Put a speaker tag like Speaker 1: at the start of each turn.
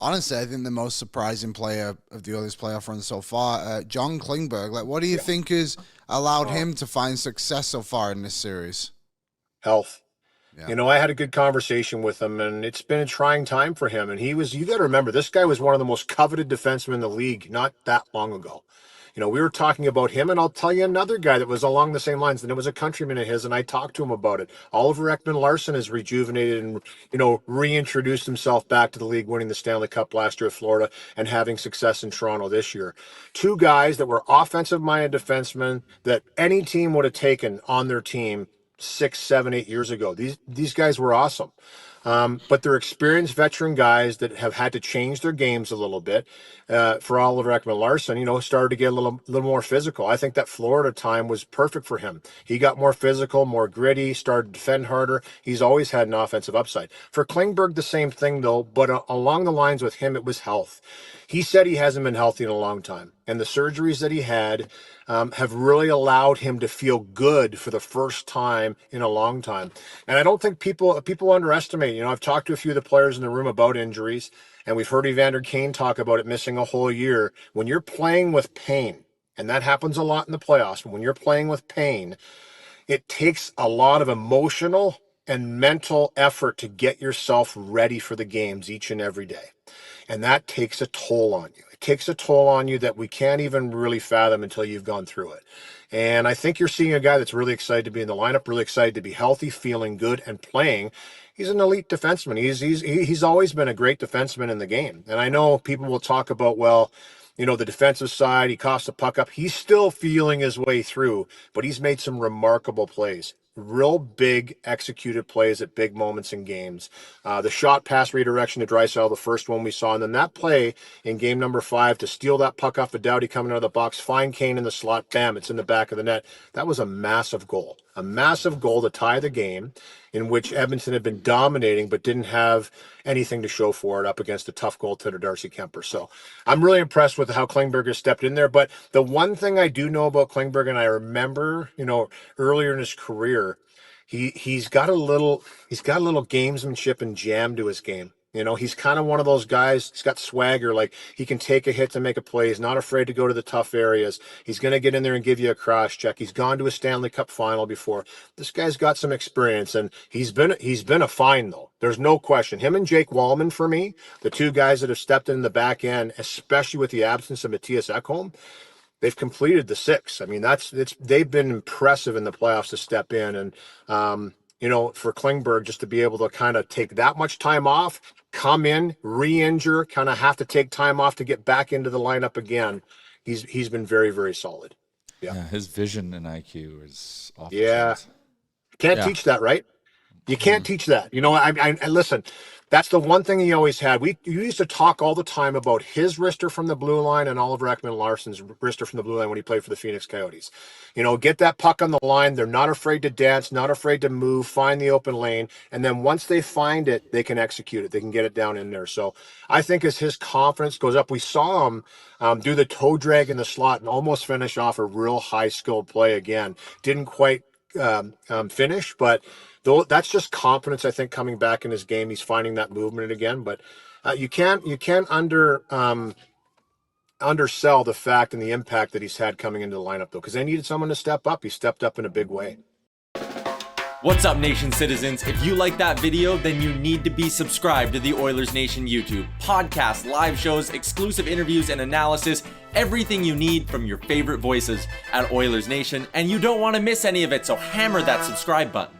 Speaker 1: Honestly, I think the most surprising player of the Oilers playoff run so far, John Klingberg. Like, what do you think has allowed him to find success so far in this series?
Speaker 2: Health.
Speaker 1: Yeah.
Speaker 2: You know, I had a good conversation with him, and it's been a trying time for him. And you got to remember, this guy was one of the most coveted defensemen in the league not that long ago. You know, we were talking about him, and I'll tell you another guy that was along the same lines, and it was a countryman of his, and I talked to him about it. Oliver Ekman-Larsson has rejuvenated and, reintroduced himself back to the league, winning the Stanley Cup last year at Florida and having success in Toronto this year. Two guys that were offensive-minded defensemen that any team would have taken on their team 6, 7, 8 years ago. These guys were awesome. But they're experienced veteran guys that have had to change their games a little bit. For Oliver Ekman-Larsson, started to get a little more physical. I think that Florida time was perfect for him. He got more physical, more gritty, started to defend harder. He's always had an offensive upside. For Klingberg, the same thing though, but along the lines with him, it was health. He said he hasn't been healthy in a long time, and the surgeries that he had have really allowed him to feel good for the first time in a long time. And I don't think people underestimate. I've talked to a few of the players in the room about injuries, and we've heard Evander Kane talk about it missing a whole year. When you're playing with pain, and that happens a lot in the playoffs, but when you're playing with pain, it takes a lot of emotional and mental effort to get yourself ready for the games each and every day. And that takes a toll on you. It takes a toll on you that we can't even really fathom until you've gone through it. And I think you're seeing a guy that's really excited to be in the lineup, really excited to be healthy, feeling good, and playing. He's an elite defenseman. He's always been a great defenseman in the game. And I know people will talk about, the defensive side, he costs the puck up. He's still feeling his way through, but he's made some remarkable plays. Real big executed plays at big moments in games. The shot pass redirection to Draisaitl, the first one we saw, and then that play in game number 5 to steal that puck off of Doughty coming out of the box, find Kane in the slot, bam, it's in the back of the net. That was a massive goal to tie the game, in which Edmonton had been dominating but didn't have anything to show for it up against a tough goaltender, Darcy Kemper. So I'm really impressed with how Klingberg has stepped in there. But the one thing I do know about Klingberg, and I remember, earlier in his career, he's got a little gamesmanship and jam to his game. He's kind of one of those guys. He's got swagger. Like, he can take a hit to make a play. He's not afraid to go to the tough areas. He's going to get in there and give you a cross check. He's gone to a Stanley Cup final before. This guy's got some experience, and he's been a find though. There's no question. Him and Jake Wallman, for me, the two guys that have stepped in the back end, especially with the absence of Matthias Ekholm, they've completed the 6. I mean, they've been impressive in the playoffs to step in. And, for Klingberg just to be able to kind of take that much time off, come in, re-injure, kind of have to take time off to get back into the lineup again. He's been very, very solid.
Speaker 3: Yeah, his vision and IQ is off the
Speaker 2: Yeah.
Speaker 3: charts.
Speaker 2: Can't teach that, right? You can't teach that. I listen, that's the one thing he always had. You used to talk all the time about his wrister from the blue line and Oliver Ekman-Larsson's wrister from the blue line when he played for the Phoenix Coyotes. Get that puck on the line. They're not afraid to dance, not afraid to move, find the open lane. And then once they find it, they can execute it. They can get it down in there. So I think as his confidence goes up, we saw him do the toe drag in the slot and almost finish off a real high-skilled play again. Didn't quite finish, but that's just confidence, I think, coming back in his game. He's finding that movement again, but you can't undersell the fact and the impact that he's had coming into the lineup, though, because they needed someone to step up. He stepped up in a big way.
Speaker 4: What's up, Nation citizens? If you like that video, then you need to be subscribed to the Oilers Nation YouTube. Podcasts, live shows, exclusive interviews, and analysis. Everything you need from your favorite voices at Oilers Nation. And you don't want to miss any of it, so hammer that subscribe button.